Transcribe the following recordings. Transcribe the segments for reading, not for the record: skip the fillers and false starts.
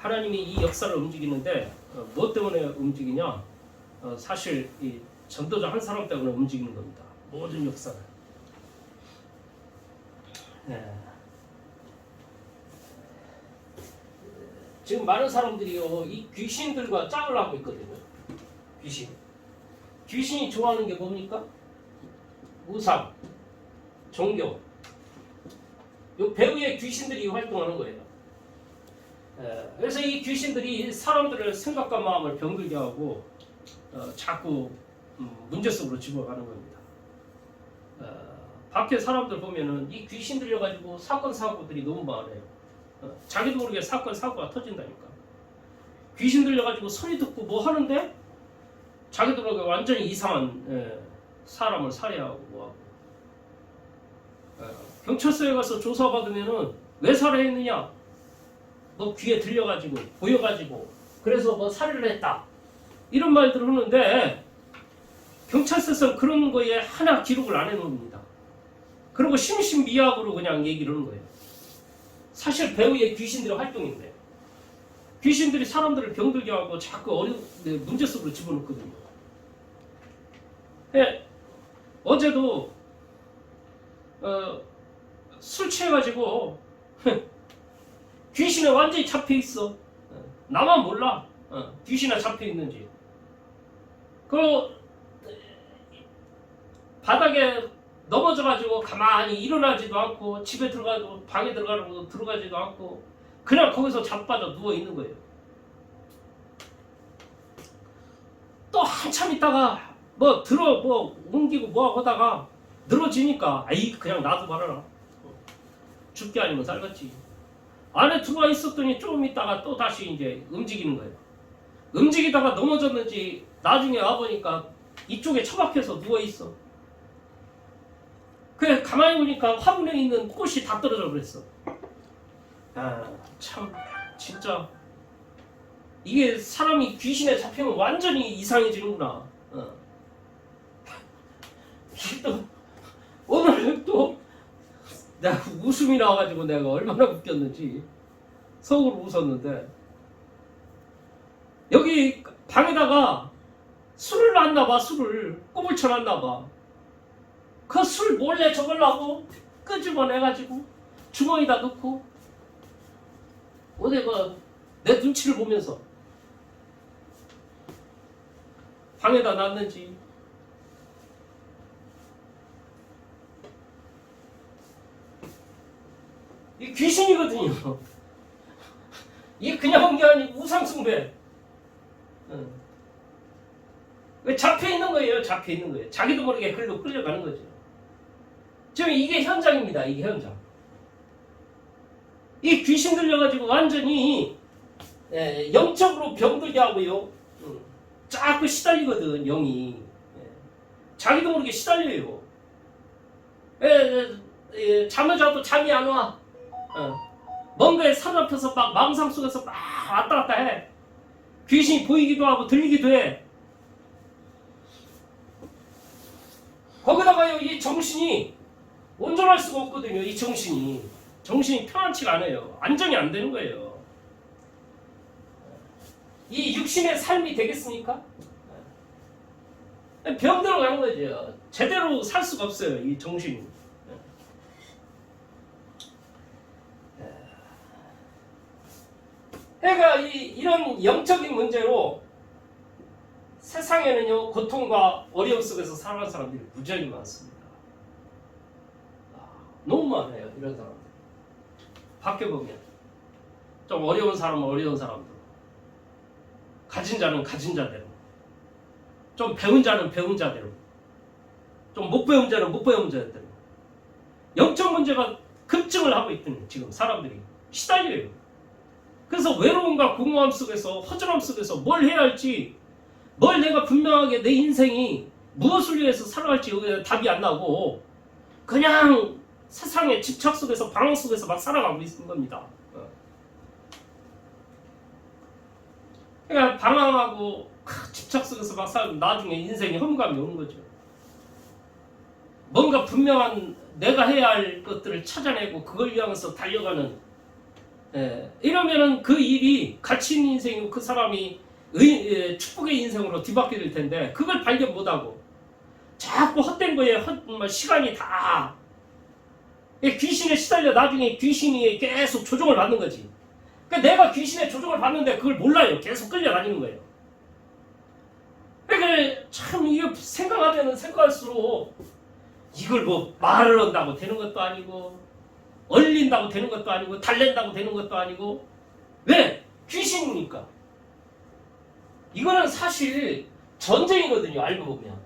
하나님이 이 역사를 움직이는데 무엇 때문에 움직이냐? 사실 이 전도자 한 사람 때문에 움직이는 겁니다. 모든 역사를. 네. 지금 많은 사람들이요, 이 귀신들과 짝을 하고 있거든요. 귀신이 좋아하는 게 뭡니까? 우상, 종교. 요 배후에 귀신들이 활동하는 거예요. 그래서 이 귀신들이 사람들의 생각과 마음을 병들게 하고 자꾸 문제 속으로 집어가는 겁니다. 밖에 사람들 보면은 이 귀신 들려가지고 사건 사고들이 너무 많아요. 자기도 모르게 사건 사고가 터진다니까. 귀신 들려가지고 소리 듣고 뭐 하는데 자기도 모르게 완전히 이상한 사람을 살해하고 뭐하고. 경찰서에 가서 조사받으면은 왜 살해했느냐? 너 귀에 들려가지고 보여가지고 그래서 뭐 살해를 했다 이런 말들을 하는데 경찰서에서 그런 거에 하나 기록을 안 해놓습니다. 그리고 심신미약으로 그냥 얘기를 하는 거예요. 사실 배후에 귀신들의 활동인데 귀신들이 사람들을 병들게 하고 자꾸 문제 속으로 집어넣거든요. 어제도 술 취해가지고 귀신에 완전히 잡혀있어. 나만 몰라. 귀신에 잡혀있는지. 그 바닥에 넘어져가지고 가만히 일어나지도 않고 집에 들어가도 방에 들어가지도 않고 그냥 거기서 자빠져 누워있는 거예요. 또 한참 있다가 뭐 옮기고 뭐하고 하다가 늘어지니까 아이 그냥 놔두 말아라. 죽게 아니면 살겠지. 안에 들어와 있었더니 조금 있다가 또 다시 이제 움직이는 거예요. 움직이다가 넘어졌는지 나중에 와보니까 이쪽에 처박혀서 누워있어. 그래 가만히 보니까 화분에 있는 꽃이 다 떨어져 버렸어. 참 진짜 이게 사람이 귀신에 잡히면 완전히 이상해지는구나. 또 오늘 또 내가 웃음이 나와가지고 내가 얼마나 웃겼는지 속으로 웃었는데 여기 방에다가 술을 놨나봐. 술을 꿈을 쳐놨나봐. 그 술 몰래 저걸라고 끄집어내가지고 주머니에다 넣고 어디 내 눈치를 보면서 방에다 놨는지. 이 귀신이거든요. 이게 그냥 온 게 아니고 우상숭배. 왜 잡혀있는 거예요? 잡혀있는 거예요. 자기도 모르게 글로 끌려가는 거죠. 지금 이게 현장입니다. 이게 현장. 이 귀신 들려가지고 완전히 영적으로 병들게 하고요. 자꾸 시달리거든, 영이. 자기도 모르게 시달려요. 잠을 자도 잠이 안 와. 뭔가에 사로잡혀서 막 망상 속에서 막 왔다 갔다 해. 귀신이 보이기도 하고 들리기도 해. 거기다가요, 이 정신이 온전할 수가 없거든요. 이 정신이 편안치가 않아요. 안정이 안 되는 거예요. 이 육신의 삶이 되겠습니까? 병들어 가는 거죠. 제대로 살 수가 없어요. 이 정신이. 그러니까 이런 영적인 문제로 세상에는요 고통과 어려움 속에서 살아가는 사람들이 무지하게 많습니다. 너무 많아요 이런 사람들. 밖에 보면 좀 어려운 사람은 어려운 사람들, 가진 자는 가진 자대로, 좀 배운 자는 배운 자대로, 좀 못 배운 자는 못 배운 자대로 영적 문제가 급증을 하고 있더니 지금 사람들이 시달려요. 그래서 외로움과 공허함 속에서 허전함 속에서 뭘 해야 할지, 뭘 내가 분명하게 내 인생이 무엇을 위해서 살아갈지 여기에 답이 안 나고 그냥 세상의 집착 속에서 방황 속에서 막 살아가고 있는 겁니다. 그러니까 방황하고 집착 속에서 막 살면 나중에 인생에 허무감이 오는 거죠. 뭔가 분명한 내가 해야 할 것들을 찾아내고 그걸 위하면서 달려가는 이러면은 그 일이 가치 있는 인생이고 그 사람이 축복의 인생으로 뒤바뀌게 될 텐데 그걸 발견 못하고 자꾸 헛된 거에 시간이 다 귀신에 시달려 나중에 귀신이 계속 조종을 받는 거지. 그러니까 내가 귀신의 조종을 받는데 그걸 몰라요. 계속 끌려다니는 거예요. 그러니까 참 이게 생각하면 생각할수록 이걸 뭐 말을 한다고 되는 것도 아니고 얼린다고 되는 것도 아니고 달랜다고 되는 것도 아니고 왜? 귀신이니까. 이거는 사실 전쟁이거든요. 알고 보면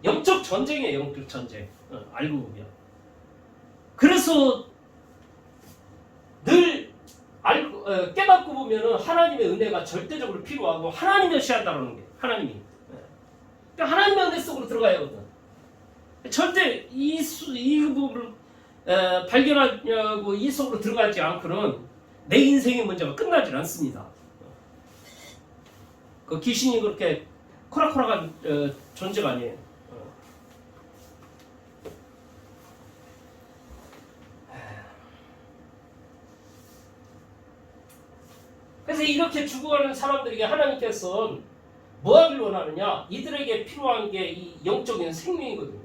영적 전쟁이에요. 영적 전쟁. 알고 보면. 그래서 늘 깨닫고 보면은 하나님의 은혜가 절대적으로 필요하고 하나님을 시한다는 게 하나님이. 그러니까 하나님의 은혜 속으로 들어가야 하거든. 절대 이 부분을 발견하고 이 속으로 들어가지 않고는 내 인생의 문제가 끝나질 않습니다. 그 귀신이 그렇게 코락코락한 존재가 아니에요. 그래서 이렇게 죽어가는 사람들에게 하나님께서는 뭐 하길 원하느냐? 이들에게 필요한 게 이 영적인 생명이거든요.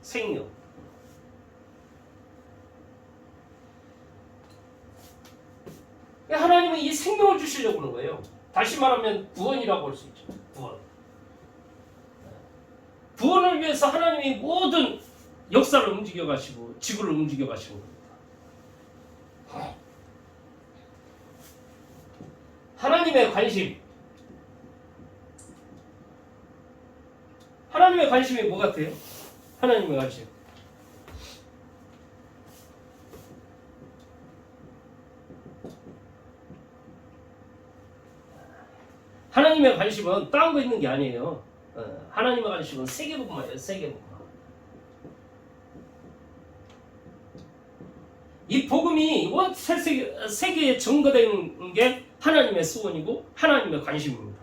생명. 하나님은 이 생명을 주시려고 하는 거예요. 다시 말하면 구원이라고 할 수 있죠. 구원. 구원을 위해서 하나님이 모든 역사를 움직여 가시고 지구를 움직여 가시는 겁니다. 하나님의 관심. 하나님의 관심이 뭐 같아요? 하나님의 관심. 하나님의 관심은 다른 거 있는 게 아니에요. 하나님의 관심은 세계복음화예요. 세계복음화. 이 복음이 온 세계에 증거되는 게 하나님의 소원이고 하나님의 관심입니다.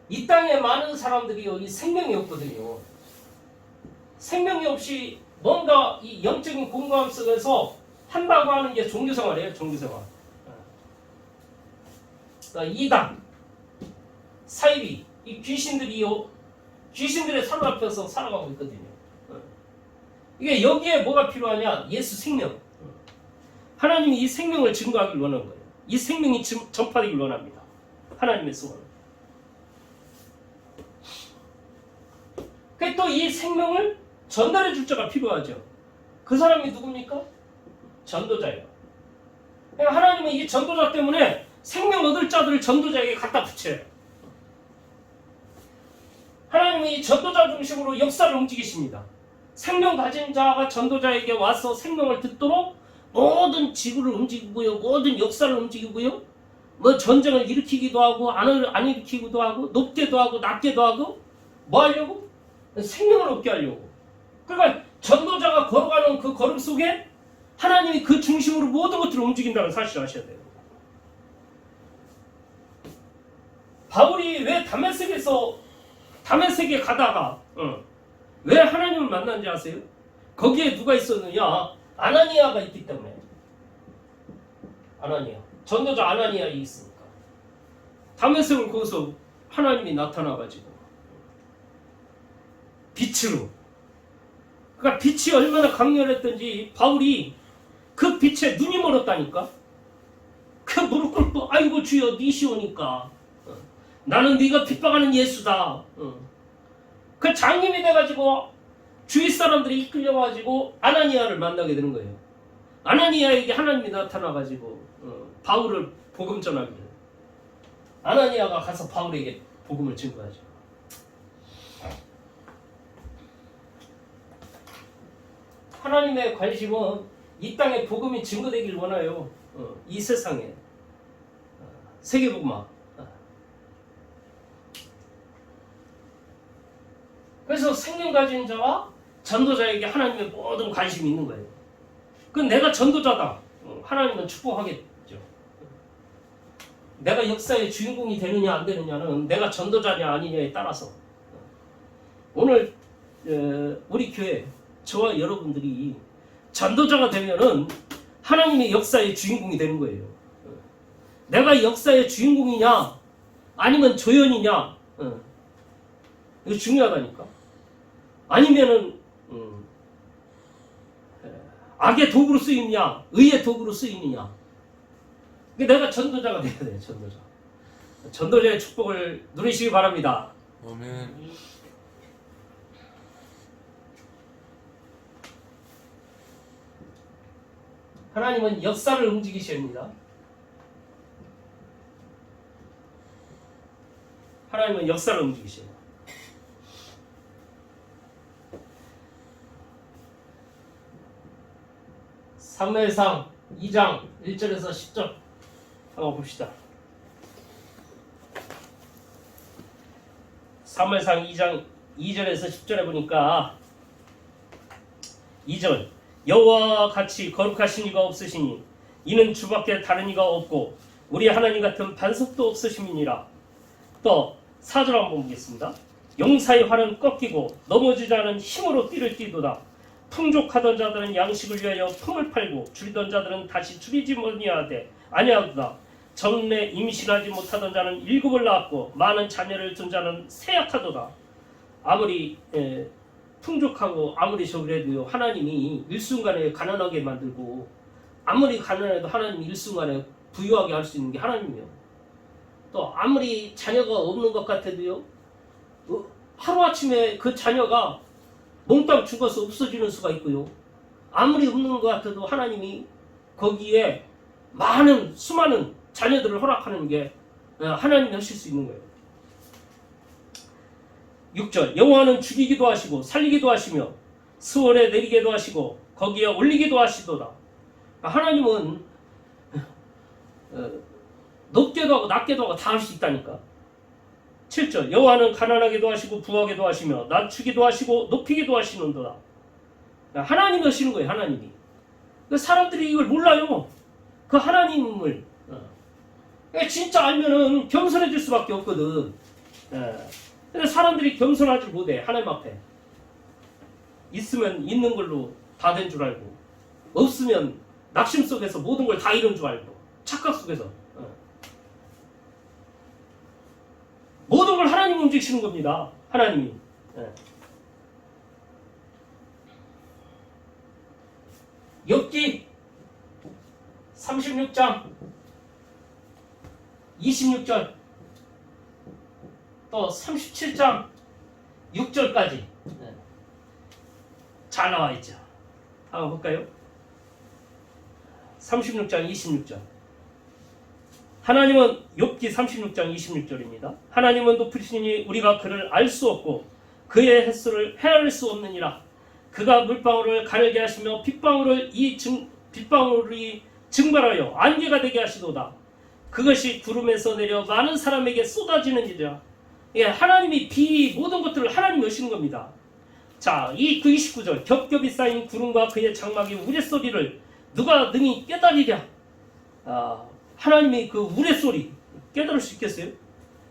이 땅에 많은 사람들이 여기 생명이 없거든요. 생명이 없이 뭔가 이 영적인 공감 속에서 한다고 하는 게 종교생활이에요. 종교생활. 이단, 사이비, 이 귀신들의 사로잡혀서 살아가고 있거든요. 이게 여기에 뭐가 필요하냐? 예수 생명. 하나님이 이 생명을 증거하길 원하는 거예요. 이 생명이 전파되길 원합니다. 하나님의 소원. 또 이 생명을 전달해 줄 자가 필요하죠. 그 사람이 누굽니까? 전도자예요. 그러니까 하나님은 이 전도자 때문에 생명 얻을 자들을 전도자에게 갖다 붙여요. 하나님은 이 전도자 중심으로 역사를 움직이십니다. 생명 가진 자가 전도자에게 와서 생명을 듣도록 모든 지구를 움직이고요. 모든 역사를 움직이고요. 뭐 전쟁을 일으키기도 하고 안 일으키기도 하고 높게도 하고 낮게도 하고 뭐 하려고? 생명을 얻게 하려고. 그러니까 전도자가 걸어가는 그 걸음 속에 하나님이 그 중심으로 모든 것들을 움직인다는 사실을 아셔야 돼요. 바울이 왜 다메섹에 가다가 왜 하나님을 만난지 아세요? 거기에 누가 있었느냐? 아나니아가 있기 때문에. 아나니아. 전도자 아나니아가 있으니까. 다메섹을 거기서 하나님이 나타나가지고 빛으로. 그러니까 빛이 얼마나 강렬했던지 바울이 그 빛에 눈이 멀었다니까. 그 무릎 꿇고 아이고 주여 니시오니까 나는 네가 핍박하는 예수다. 그 장님이 돼가지고 주위 사람들이 이끌려가지고 아나니아를 만나게 되는 거예요. 아나니아에게 하나님이 나타나가지고 바울을 복음 전하기를. 아나니아가 가서 바울에게 복음을 증거하죠. 하나님의 관심은 이 땅에 복음이 증거되길 원해요. 이 세상에. 세계복음화. 그래서 생명 가진 자와 전도자에게 하나님의 모든 관심이 있는 거예요. 그건 내가 전도자다. 하나님은 축복하겠죠. 내가 역사의 주인공이 되느냐 안 되느냐는 내가 전도자냐 아니냐에 따라서. 오늘 우리 교회 저와 여러분들이 전도자가 되면은 하나님의 역사의 주인공이 되는 거예요. 내가 역사의 주인공이냐 아니면 조연이냐, 이거 중요하다니까. 아니면은 악의 도구로 쓰이느냐 의의 도구로 쓰이느냐. 내가 전도자가 돼야 돼. 전도자의 축복을 누리시기 바랍니다. 아멘. 하나님은 역사를 움직이십니다. 하나님은 역사를 움직이셔요. 사무엘상 2장 1절에서 10절 한번 봅시다. 사무엘상 2장 2절에서 10절에 보니까 2절 여호와와 같이 거룩하신 이가 없으시니 이는 주밖에 다른 이가 없고 우리 하나님 같은 반석도 없으심이니라. 또 4절 한번 보겠습니다. 용사의 활은 꺾이고 넘어지지 않은 힘으로 띠를 띠도다. 풍족하던 자들은 양식을 위하여 품을 팔고 줄이던 자들은 다시 줄이지 아니하도다. 전에 임신하지 못하던 자는 7을 낳았고 많은 자녀를 둔 자는 세약하도다. 아무리 풍족하고 아무리 저그래도요, 하나님이 일순간에 가난하게 만들고 아무리 가난해도 하나님이 일순간에 부유하게 할 수 있는 게 하나님이에요. 또 아무리 자녀가 없는 것 같아도요, 하루아침에 그 자녀가 몽땅 죽어서 없어지는 수가 있고요. 아무리 없는 것 같아도 하나님이 거기에 수많은 자녀들을 허락하는 게 하나님이 하실 수 있는 거예요. 6절 여호와는 죽이기도 하시고 살리기도 하시며 스월에 내리기도 하시고 거기에 올리기도 하시도다. 하나님은 높게도 하고 낮게도 하고 다 할 수 있다니까. 7절 여호와는 가난하게도 하시고 부하게도 하시며 낮추기도 하시고 높이기도 하시는도다. 하나님이 하시는 거예요. 하나님이. 사람들이 이걸 몰라요. 그 하나님을. 진짜 알면은 겸손해질 수밖에 없거든. 근데 사람들이 겸손하지 못해. 하나님 앞에 있으면 있는 걸로 다 된 줄 알고, 없으면 낙심 속에서 모든 걸 다 잃은 줄 알고, 착각 속에서 모든 걸 하나님 움직이시는 겁니다. 하나님이. 욥기 36장 26절 또 37장 6절까지 잘 나와 있죠. 한번 볼까요? 36장 26절. 하나님은 욥기 36장 26절입니다. 하나님은 높으시니 우리가 그를 알 수 없고 그의 횟수를 헤아릴 수 없느니라. 그가 물방울을 가늘게 하시며 빗방울이 증발하여 안개가 되게 하시도다. 그것이 구름에서 내려 많은 사람에게 쏟아지느니라. 하나님이 모든 것들을 하나님이 하시는 겁니다. 자, 그 29절 겹겹이 쌓인 구름과 그의 장막이 우레소리를 누가 능히 깨달으랴. 하나님이 그 우레소리 깨달을 수 있겠어요?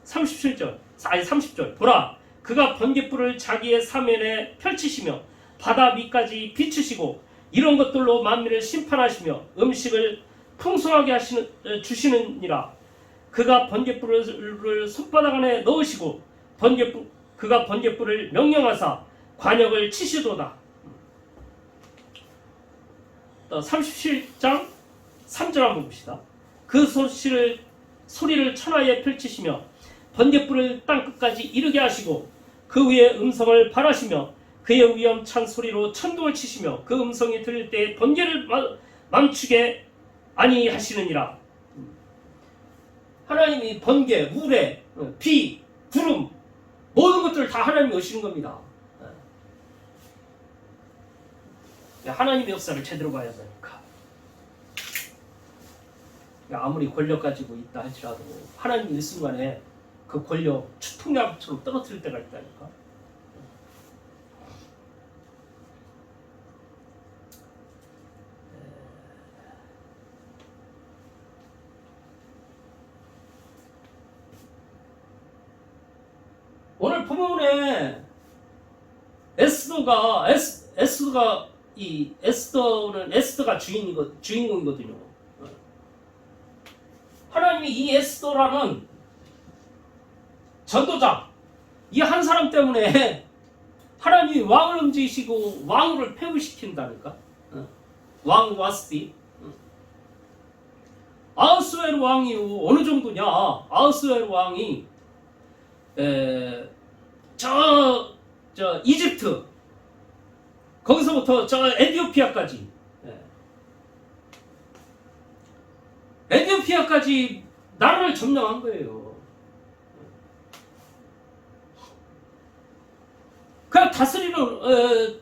30절 보라 그가 번갯불을 자기의 사면에 펼치시며 바다 밑까지 비추시고 이런 것들로 만민을 심판하시며 음식을 풍성하게 주시느니라. 그가 번갯불을 손바닥 안에 넣으시고 그가 번갯불을 명령하사 관역을 치시도다. 37장 3절 한번 봅시다. 그 소리를 천하에 펼치시며 번갯불을 땅끝까지 이르게 하시고 그 위에 음성을 발하시며 그의 위엄찬 소리로 천둥을 치시며 그 음성이 들릴 때 번개를 멈추게 아니하시느니라. 하나님이 번개, 우레, 비, 구름 모든 것들을 다 하나님이 하시는 겁니다. 하나님의 역사를 제대로 봐야 되니까. 아무리 권력 가지고 있다 할지라도 하나님이 일순간에 그 권력 추통약처럼 떨어뜨릴 때가 있다니까. 오늘 본문에 에스더 에스더가 이 에스더가 주인공이거든요. 하나님이 이 에스더라는 전도자, 이 한 사람 때문에 하나님이 왕을 움직이시고 왕을 폐위시킨다니까. 왕 와스디. 아하스웨로 왕이 어느 정도냐? 아하스웨로 왕이 저 이집트, 거기서부터 저 에티오피아까지, 에티오피아까지 나라를 점령한 거예요. 그냥 다스리는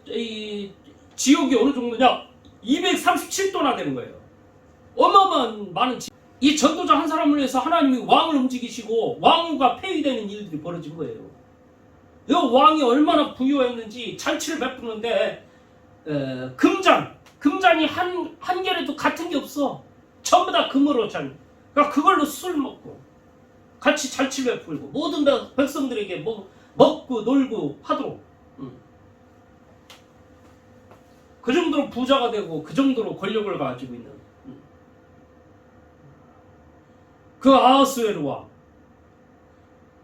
이 지역이 어느 정도냐? 237도나 되는 거예요. 어마어마한 많은 이 전도자 한 사람을 위해서 하나님이 왕을 움직이시고 왕후가 폐위되는 일들이 벌어진 거예요. 이 왕이 얼마나 부유했는지 잔치를 베푸는데 금잔이 한 개라도 같은 게 없어. 전부 다 금으로 잔. 그러니까 그걸로 술 먹고 같이 잔치 베풀고 모든 백성들에게 먹고 놀고 하도록. 그 정도로 부자가 되고 그 정도로 권력을 가지고 있는 그 아하스웨로 왕.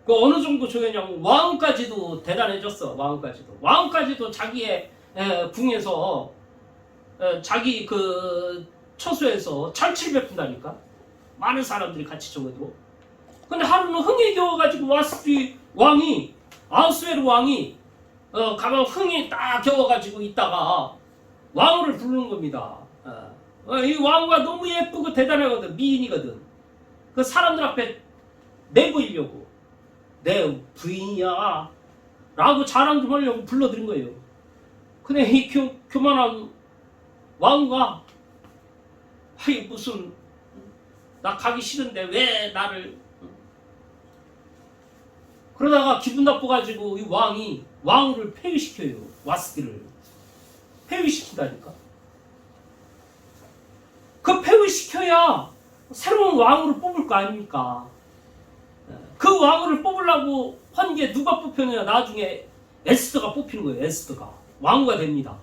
그 어느 정도 조였냐면 왕까지도 대단해졌어. 왕까지도 자기의 궁에서 자기 그 처소에서 잔치를 베푼다니까. 많은 사람들이 같이 저거도. 근데 하루는 흥에 겨워가지고 아하스웨로 왕이 가만 흥이 딱 겨워가지고 있다가 왕후를 부르는 겁니다. 이 왕후가 너무 예쁘고 대단하거든. 미인이거든. 그 사람들 앞에 내보이려고 내 부인이야 라고 자랑 좀 하려고 불러들인 거예요. 근데 이 교만한 왕후가 무슨 나 가기 싫은데 왜 나를. 그러다가 기분 나빠가지고 이 왕이 왕후를 폐위시켜요. 와스디를 폐위시킨다니까. 그 폐위시켜야 새로운 왕후를 뽑을 거 아닙니까? 그 왕후를 뽑으려고 한 게 누가 뽑혔느냐? 나중에 에스더가 뽑히는 거예요. 에스더가 왕후가 됩니다.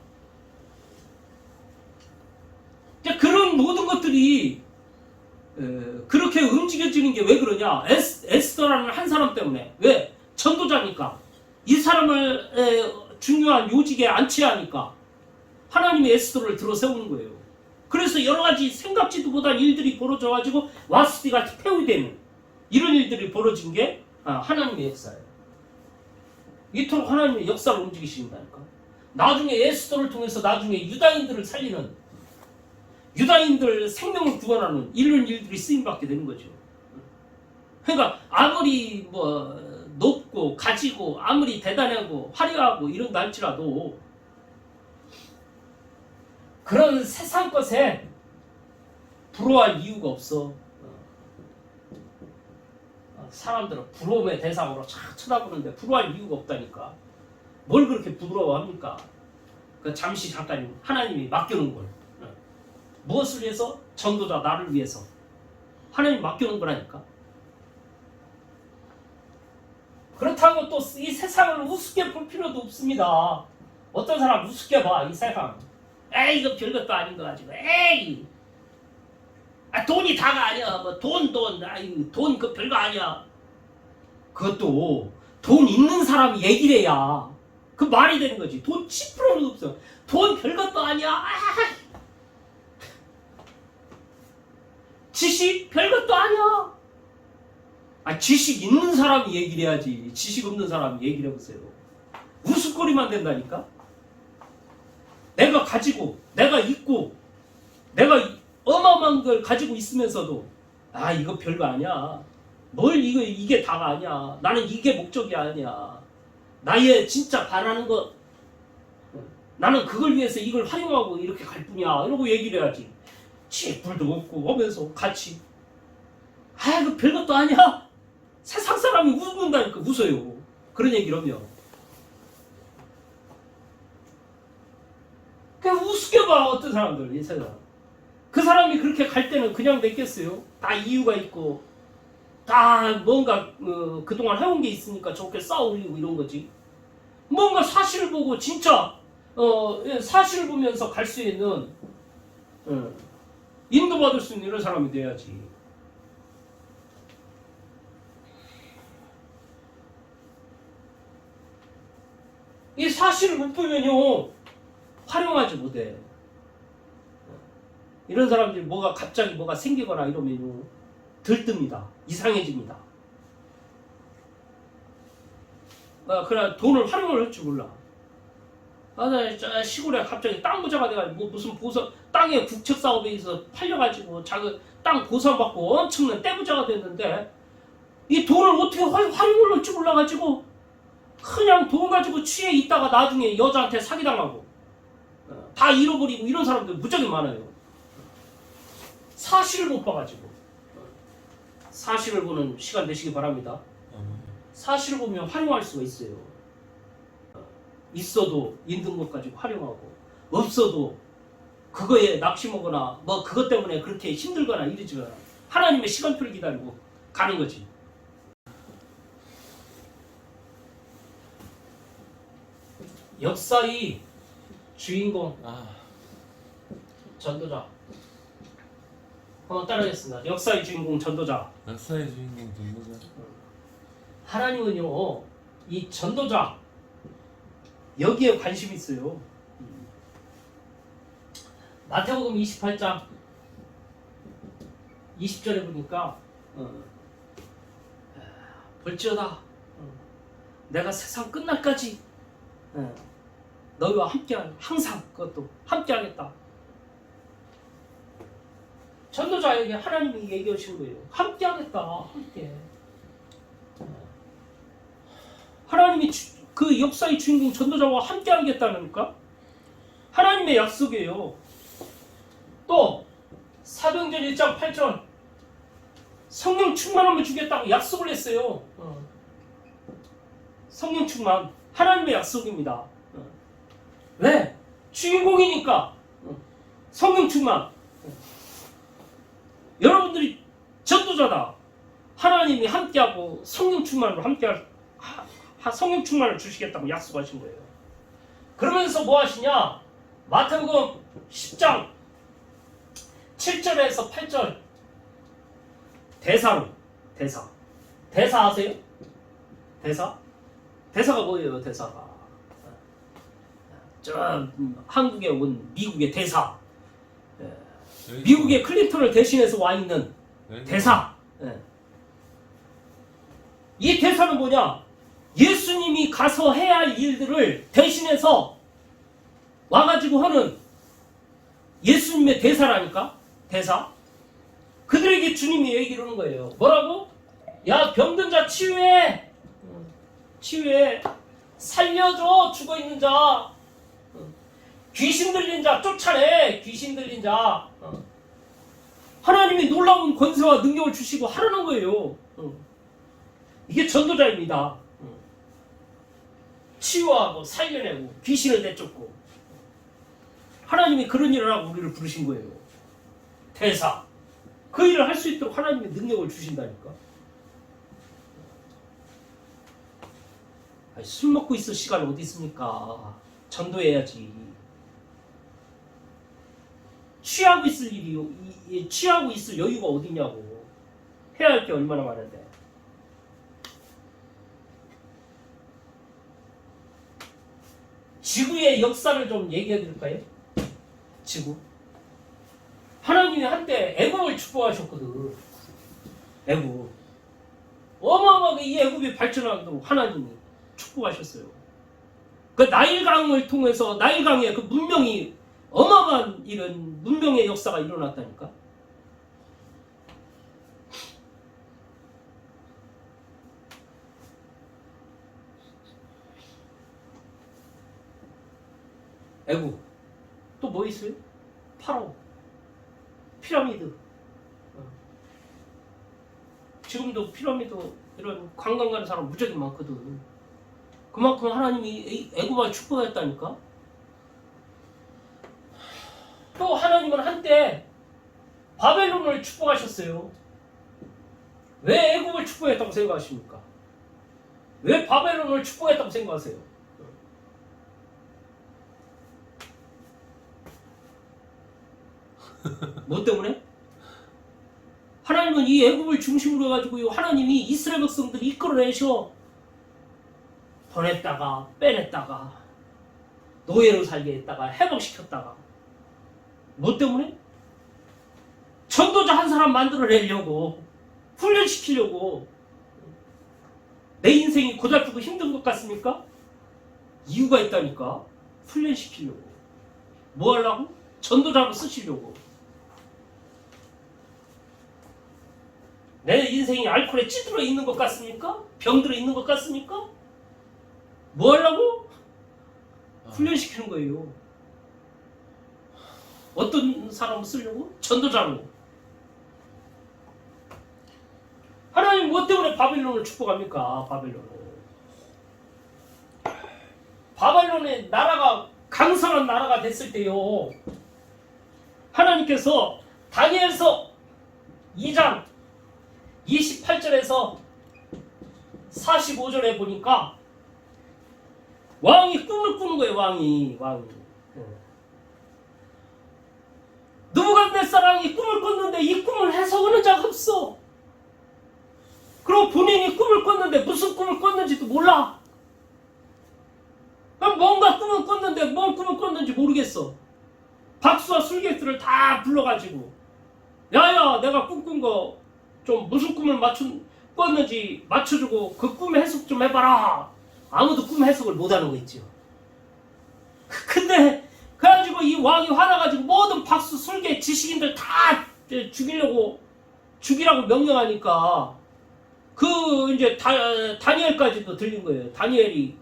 그런 모든 것들이 그렇게 움직여지는 게 왜 그러냐? 에스더라는 한 사람 때문에. 왜? 전도자니까. 이 사람을 중요한 요직에 앉혀야 하니까 하나님이 에스더를 들어 세우는 거예요. 그래서 여러 가지 생각지도 못한 일들이 벌어져가지고 와스디가 폐위되는 이런 일들이 벌어진 게 하나님의 역사예요. 이토록 하나님의 역사를 움직이신다니까. 나중에 에스더를 통해서 나중에 유다인들을 살리는, 유다인들 생명을 구원하는 이런 일들이 쓰임받게 되는 거죠. 그러니까 아무리 높고 가지고 아무리 대단하고 화려하고 이런다 할지라도 그런 세상 것에 부러워할 이유가 없어. 사람들은 부러움의 대상으로 쫙 쳐다보는데 부러워할 이유가 없다니까. 뭘 그렇게 부러워합니까? 잠시 잠깐 하나님이 맡겨놓은 걸. 무엇을 위해서? 전도자 나를 위해서. 하나님이 맡겨놓은 거라니까. 그렇다고 또 이 세상을 우습게 볼 필요도 없습니다. 어떤 사람 우습게 봐, 이 세상. 에이, 이거 별것도 아닌 거 가지고. 에이, 돈이 다가 아니야. 돈 그 별거 아니야. 그것도 돈 있는 사람이 얘기를 해야 그 말이 되는 거지. 돈 10%는 없어. 돈 별것도 아니야. 지식 별것도 아니야. 지식 있는 사람이 얘기를 해야지. 지식 없는 사람이 얘기를 해보세요. 우스거리만 된다니까. 내가 가지고, 내가 있고, 내가 어마어마한 걸 가지고 있으면서도 이거 별거 아니야. 이게 다가 아니야. 나는 이게 목적이 아니야. 나의 진짜 바라는 거, 나는 그걸 위해서 이걸 활용하고 이렇게 갈 뿐이야. 이러고 얘기를 해야지. 쥐뿔도 없고 하면서 같이 이거 별것도 아니야. 세상 사람이 웃는다니까. 웃어요. 그런 얘기를 하면. 그냥 우습게 봐. 어떤 사람들. 이 세상. 그 사람이 그렇게 갈 때는 그냥 냈겠어요? 다 이유가 있고 다 뭔가 그동안 해온 게 있으니까 저렇게 쌓아올리고 이런 거지. 뭔가 사실을 보고 진짜 사실을 보면서 갈 수 있는 인도받을 수 있는 이런 사람이 돼야지. 이 사실을 못 보면요 활용하지 못해. 이런 사람들이 갑자기 뭐가 생기거나 이러면요 들뜹니다. 이상해집니다. 그래 돈을 활용을 할 줄 몰라. 나 시골에 갑자기 땅 부자가 돼가지고 무슨 땅에 국책 사업에 있어서 팔려가지고 자기 땅 보상받고 엄청난 떼부자가 됐는데 이 돈을 어떻게 활용을 할 줄 몰라가지고 그냥 돈 가지고 취해 있다가 나중에 여자한테 사기당하고 다 잃어버리고 이런 사람들 무지하게 많아요. 사실을 못 봐가지고. 사실을 보는 시간 되시기 바랍니다. 사실을 보면 활용할 수가 있어요. 있어도 있는 것 가지고 활용하고 없어도 그거에 낙심하거나 뭐 그것 때문에 그렇게 힘들거나 이러지 않아. 하나님의 시간표를 기다리고 가는 거지. 역사의 주인공 전도자 한번 따라하겠습니다. 역사의 주인공 전도자. 역사의 주인공 전도자. 하나님은요 이 전도자 여기에 관심이 있어요. 마태복음 28장 20절에 보니까 볼지어다 내가 세상 끝날까지 너희와 함께하는 항상 그것도 함께하겠다. 전도자에게 하나님이 얘기하시는 거예요. 함께하겠다. 함께. 하나님이 그 역사의 주인공 전도자와 함께하겠다니까 하나님의 약속이에요. 또 사도행전 1장 8절 성령 충만함을 주겠다고 약속을 했어요. 성령 충만 하나님의 약속입니다. 왜? 주인공이니까 성령 충만. 여러분들이 전도자다. 하나님이 함께하고 성령 충만으로 성령 충만을 주시겠다고 약속하신 거예요. 그러면서 뭐 하시냐? 마태복음 10장 7절에서 8절 대사로 대사 아세요? 대사가 뭐예요? 대사가 저 한국에 온 미국의 대사, 미국의 클린턴을 대신해서 와 있는 대사. 이 대사는 뭐냐? 예수님이 가서 해야 할 일들을 대신해서 와가지고 하는 예수님의 대사라니까. 대사. 그들에게 주님이 얘기를 하는 거예요. 뭐라고? 야 병든 자 치유해. 살려줘. 죽어있는 자. 귀신 들린 자 쫓아내. 귀신 들린 자. 하나님이 놀라운 권세와 능력을 주시고 하라는 거예요. 이게 전도자입니다. 치유하고 살려내고 귀신을 내쫓고 하나님이 그런 일을 하고 우리를 부르신 거예요. 대사. 그 일을 할 수 있도록 하나님의 능력을 주신다니까. 아니, 술 먹고 있을 시간이 어디 있습니까? 전도해야지. 취하고 있을 여유가 어디냐고. 해야 할 게 얼마나 많은데. 지구의 역사를 좀 얘기해 드릴까요? 지구. 하나님이 한때 애국을 축복하셨거든. 애국. 어마어마하게 이 애국이 발전하도록 하나님이 축복하셨어요. 그 나일강을 통해서 나일강의 그 문명이 어마어마한 이런 문명의 역사가 일어났다니까. 애국. 또 뭐 있어요? 파라오. 피라미드. 지금도 피라미드 이런 관광 가는 사람 무지하게 많거든. 그만큼 하나님이 애국을 축복했다니까. 또 하나님은 한때 바벨론을 축복하셨어요. 왜 애국을 축복했다고 생각하십니까? 왜 바벨론을 축복했다고 생각하세요? 뭐 때문에? 하나님은 이 애굽을 중심으로 해가지고 하나님이 이스라엘 백성들을 이끌어내셔 보냈다가 빼냈다가 노예로 살게 했다가 회복시켰다가 뭐 때문에? 전도자 한 사람 만들어내려고 훈련시키려고. 내 인생이 고달프고 힘든 것 같습니까? 이유가 있다니까. 훈련시키려고. 뭐 하려고? 전도자로 쓰시려고. 내 인생이 알코올에 찌들어 있는 것 같습니까? 병들어 있는 것 같습니까? 뭐 하려고? 훈련시키는 거예요. 어떤 사람을 쓰려고? 전도자로. 하나님 뭐 때문에 바벨론을 축복합니까? 바벨론의 나라가 강성한 나라가 됐을 때요, 하나님께서 다니엘서 2장 28절에서 45절에 보니까 왕이 꿈을 꾸는 거예요. 왕이. 느부갓네살이 꿈을 꿨는데 이 꿈을 해석하는 자가 없어. 그리고 본인이 꿈을 꿨는데 무슨 꿈을 꿨는지도 몰라. 뭔가 꿈을 꿨는데 뭔 꿈을 꿨는지 모르겠어. 박수와 술객들을 다 불러가지고, 야야, 내가 꿈꾼 거 좀 무슨 꿈을 꿨는지 맞춰주고 그 꿈 해석 좀 해봐라. 아무도 꿈 해석을 못하는 거 있죠. 근데 그래가지고 이 왕이 화나가지고 모든 박수, 술객, 지식인들 다 죽이라고 명령하니까 그 이제 다니엘까지도 들린 거예요. 다니엘이,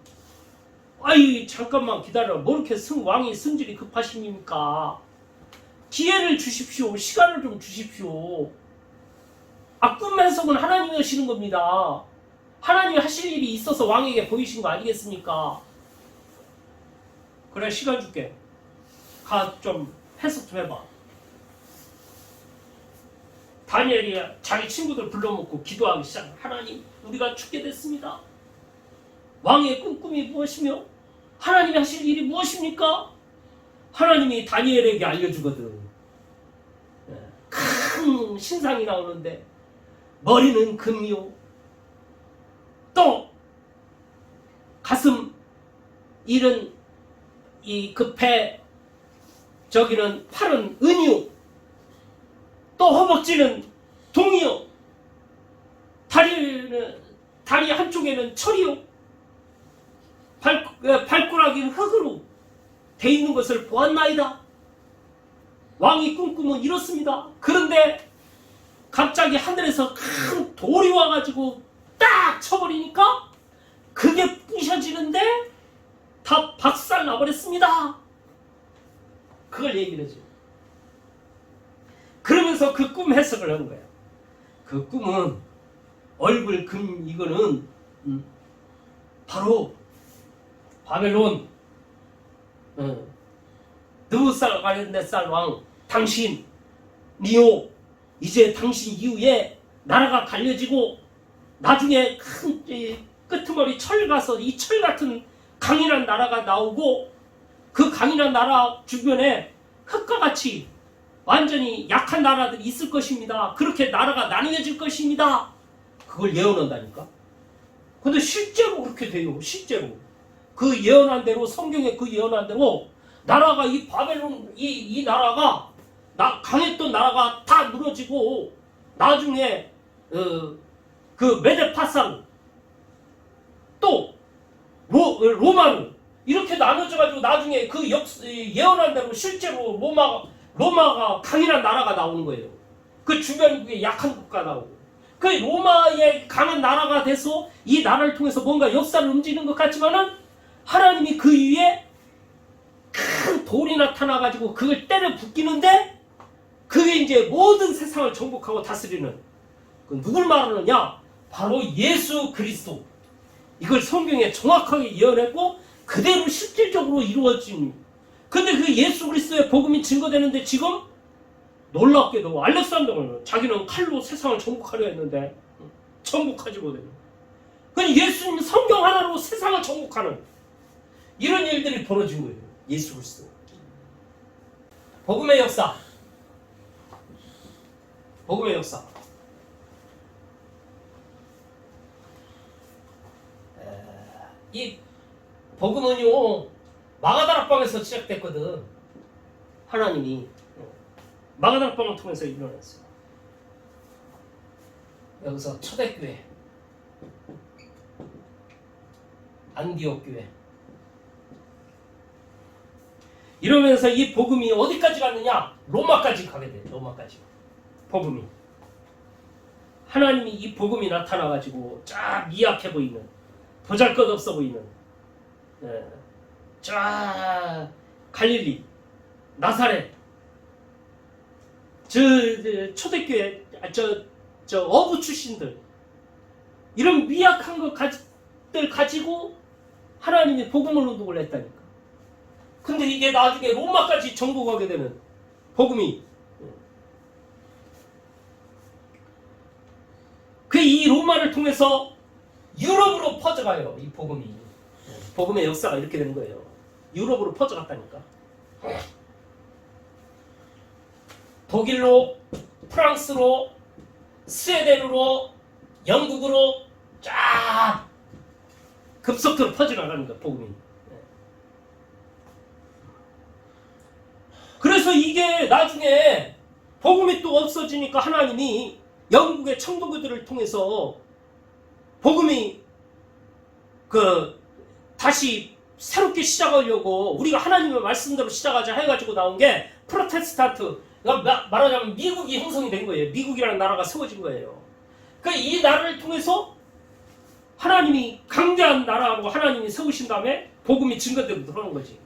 아이 잠깐만 기다려. 뭐 이렇게 왕이 성질이 급하십니까? 기회를 주십시오. 시간을 좀 주십시오. 꿈 해석은 하나님이 하시는 겁니다. 하나님이 하실 일이 있어서 왕에게 보이신 거 아니겠습니까? 그래, 시간 줄게. 가 좀 해석 좀 해봐. 다니엘이 자기 친구들 불러놓고 기도하기 시작. 하나님, 우리가 죽게 됐습니다. 왕의 꿈이 무엇이며 하나님이 하실 일이 무엇입니까? 하나님이 다니엘에게 알려주거든. 큰 신상이 나오는데 머리는 금이요, 또 가슴 이런 그 배 저기는 팔은 은이요, 또 허벅지는 동이요, 다리 한쪽에는 철이요, 발가락이 흙으로 돼 있는 것을 보았나이다. 왕이 꿈꾸면 이렇습니다. 그런데 갑자기 하늘에서 큰 돌이 와가지고 딱 쳐버리니까 그게 부셔지는데 다 박살 나버렸습니다. 그걸 얘기를 해줘요. 그러면서 그 꿈 해석을 하는 거예요. 그 꿈은 얼굴 금 이거는 바로 바벨론 느부갓네살 왕 당신이요, 이제 당신 이후에 나라가 갈려지고 나중에 큰 끄트머리 철 가서 이 철 같은 강인한 나라가 나오고 그 강인한 나라 주변에 흙과 같이 완전히 약한 나라들이 있을 것입니다. 그렇게 나라가 나뉘어질 것입니다. 그걸 예언한다니까. 근데 실제로 그렇게 돼요. 실제로 그 예언한 대로, 성경에 그 예언한 대로 나라가, 이 바벨론 이 나라가 강했던 나라가 다 무너지고 나중에 그 메데파사로 또 로마로 이렇게 나눠져가지고 나중에 그 예언한 대로 실제로 로마가 강인한 나라가 나오는 거예요. 그 주변국에 약한 국가 나오고, 그 로마의 강한 나라가 돼서 이 나라를 통해서 뭔가 역사를 움직이는 것 같지만은 하나님이 그 위에 큰 돌이 나타나가지고 그걸 때려 붓기는데 그게 이제 모든 세상을 정복하고 다스리는, 그 누굴 말하느냐? 바로 예수 그리스도. 이걸 성경에 정확하게 예언했고 그대로 실질적으로 이루어진. 근데 그 예수 그리스도의 복음이 증거되는데 지금 놀랍게도 알렉산더는 자기는 칼로 세상을 정복하려 했는데 정복하지 못해요. 그냥 예수님 성경 하나로 세상을 정복하는 이런 일들이 벌어진 거예요. 예수 그리스도. 복음의 역사. 복음의 역사. 이 복음은요 마가다락방에서 시작됐거든. 하나님이 마가다락방을 통해서 일어났어요. 여기서 초대교회 안디옥 교회 이러면서 이 복음이 어디까지 갔느냐? 로마까지 가게 돼. 로마까지. 복음이 하나님이 이 복음이 나타나가지고 쫙 미약해 보이는 보잘것없어 보이는 쫙 갈릴리 나사렛 저 초대교회 저 어부 출신들 이런 미약한 것들 가지고 하나님이 복음을 운동을 했다니까. 근데 이게 나중에 로마까지 정복하게 되는 복음이 그 이 로마를 통해서 유럽으로 퍼져가요. 이 복음이 복음의 역사가 이렇게 되는 거예요. 유럽으로 퍼져갔다니까. 독일로 프랑스로 스웨덴으로 영국으로 쫙 급속도로 퍼져나가는 거야 복음이. 그래서 이게 나중에 복음이 또 없어지니까 하나님이 영국의 청도교들을 통해서 복음이 다시 새롭게 시작하려고 우리가 하나님의 말씀대로 시작하자 해가지고 나온 게 프로테스탄트. 말하자면 미국이 형성이 된 거예요. 미국이라는 나라가 세워진 거예요. 그러니까 이 나라를 통해서 하나님이 강대한 나라로 하나님이 세우신 다음에 복음이 증거대로 들어오는 거지.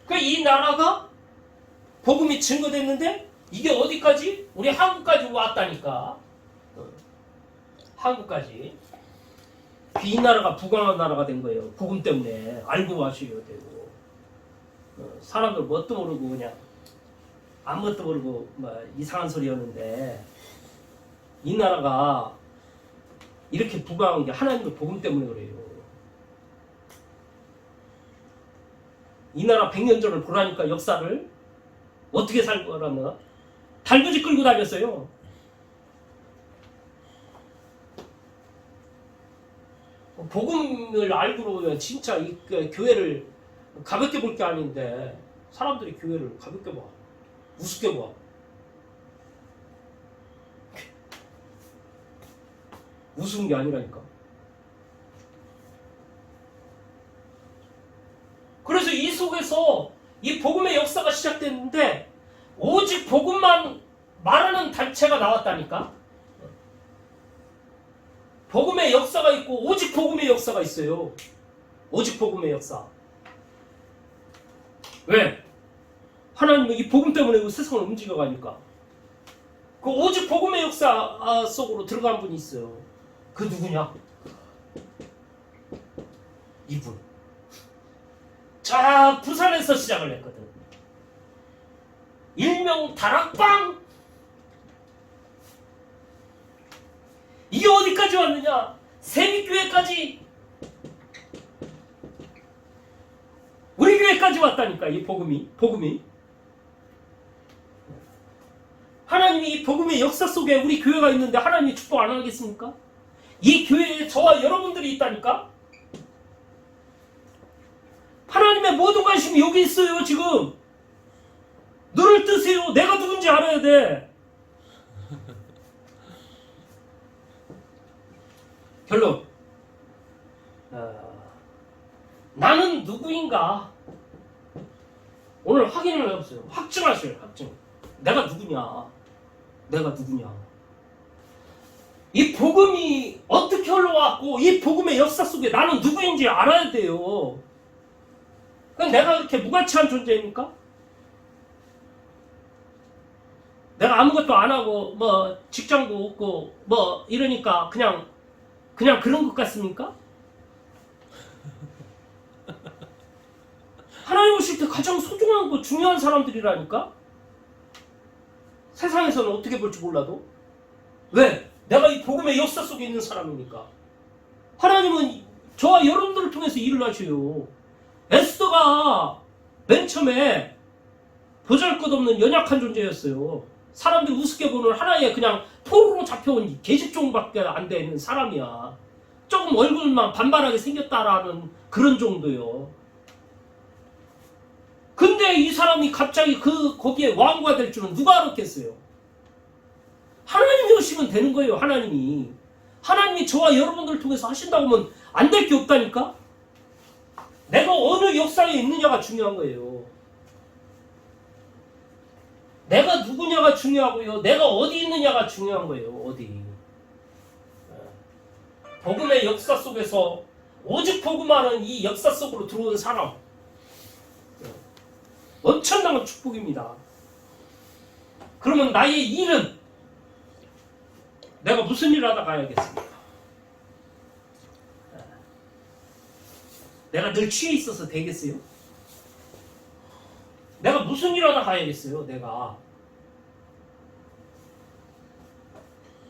그러니까 이 나라가 복음이 증거됐는데 이게 어디까지? 우리 한국까지 왔다니까. 한국까지. 이 나라가 부강한 나라가 된 거예요. 복음 때문에. 알고 하셔야 되고. 사람들 뭣도 모르고 그냥 아무것도 모르고 이상한 소리였는데 이 나라가 이렇게 부강한 게 하나님의 복음 때문에 그래요. 이 나라 100년 전을 보라니까 역사를 어떻게 살거라나 달구지 끌고 다녔어요. 복음을 알고 보면 진짜 이 교회를 가볍게 볼 게 아닌데 사람들이 교회를 가볍게 봐. 우습게 봐. 우스운 게 아니라니까. 그래서 이 속에서 이 복음의 역사가 시작됐는데 오직 복음만 말하는 단체가 나왔다니까. 복음의 역사가 있고 오직 복음의 역사가 있어요. 오직 복음의 역사. 왜? 하나님은 이 복음 때문에 그 세상을 움직여가니까. 그 오직 복음의 역사 속으로 들어간 분이 있어요. 그 누구냐? 이분. 자, 부산에서 시작을 했거든. 일명 다락방. 이게 어디까지 왔느냐? 세미교회까지. 우리 교회까지 왔다니까. 이 복음이. 하나님이 이 복음의 역사 속에 우리 교회가 있는데 하나님이 축복 안 하겠습니까? 이 교회에 저와 여러분들이 있다니까? 하나님의 모든 관심이 여기 있어요. 지금 눈을 뜨세요. 내가 누군지 알아야 돼. 결론. 나는 누구인가? 오늘 확인을 해보세요. 확증하세요. 확증. 내가 누구냐? 이 복음이 어떻게 흘러왔고 이 복음의 역사 속에 나는 누구인지 알아야 돼요. 그럼 내가 그렇게 무가치한 존재입니까? 내가 아무것도 안 하고 직장도 없고 이러니까 그냥 그런 것 같습니까? 하나님 오실 때 가장 소중하고 중요한 사람들이라니까? 세상에서는 어떻게 볼지 몰라도. 왜? 내가 이 복음의 역사 속에 있는 사람이니까. 하나님은 저와 여러분들을 통해서 일을 하셔요. 에스더가 맨 처음에 보잘것없는 연약한 존재였어요. 사람들이 우습게 보는 하나의 그냥 포로로 잡혀온 계집종밖에 안 되는 사람이야. 조금 얼굴만 반반하게 생겼다라는 그런 정도요. 근데 이 사람이 갑자기 거기에 왕과 될 줄은 누가 알았겠어요? 하나님이 오시면 되는 거예요. 하나님이 저와 여러분들을 통해서 하신다고 하면 안 될 게 없다니까? 내가 어느 역사에 있느냐가 중요한 거예요. 내가 누구냐가 중요하고요. 내가 어디 있느냐가 중요한 거예요. 어디. 복음의 역사 속에서 오직 복음하는 이 역사 속으로 들어온 사람. 엄청난 축복입니다. 그러면 나의 일은 내가 무슨 일을 하다 가야겠습니까? 내가 늘 취해 있어서 되겠어요? 내가 무슨 일 하다 가야겠어요? 내가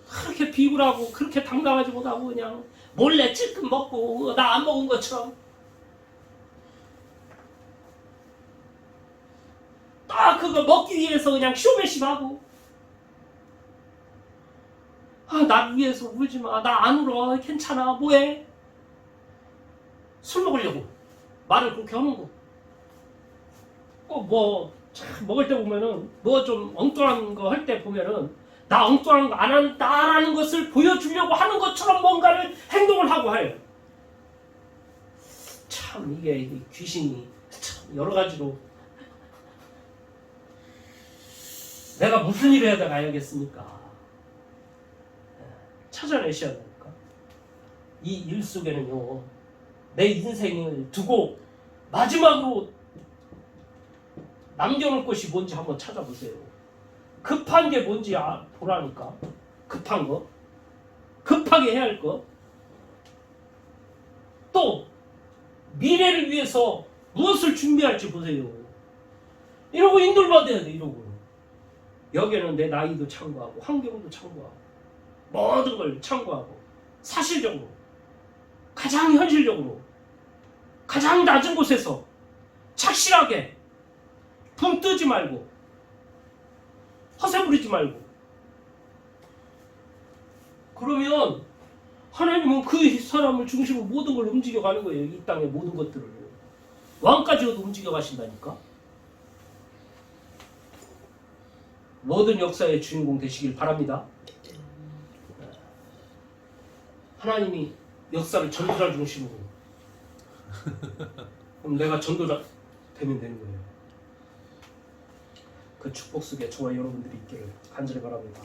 그렇게 비굴하고 그렇게 당당하지 못하고 그냥 몰래 찔끔 먹고 나 안 먹은 것처럼 딱 그거 먹기 위해서 그냥 쇼매심하고 나를 위해서 울지 마. 나 안 울어. 괜찮아. 뭐해? 술 먹으려고 말을 그렇게 하는 거. 꼭 먹을 때 보면은 뭐 좀 엉뚱한 거 할 때 보면은 나 엉뚱한 거 안 한다라는 것을 보여주려고 하는 것처럼 뭔가를 행동을 하고 해요. 참 이게 귀신이 참 여러 가지로 내가 무슨 일을 해야 가야겠습니까? 찾아내셔야 되니까. 이 일 속에는요, 내 인생을 두고 마지막으로 남겨놓을 것이 뭔지 한번 찾아보세요. 급한 게 뭔지 보라니까. 급한 거. 급하게 해야 할 거. 또 미래를 위해서 무엇을 준비할지 보세요. 이러고 인돌받아야 돼. 이러고. 여기에는 내 나이도 참고하고 환경도 참고하고 모든 걸 참고하고 사실적으로 가장 현실적으로 가장 낮은 곳에서 착실하게 붕 뜨지 말고 허세 부리지 말고 그러면 하나님은 그 사람을 중심으로 모든 걸 움직여가는 거예요. 이 땅의 모든 것들을 왕까지도 움직여가신다니까. 모든 역사의 주인공 되시길 바랍니다. 하나님이 역사를 전도자 중심으로 그럼 내가 전도자 되면 되는 거예요. 그 축복 속에 저와 여러분들이 있기를 간절히 바랍니다.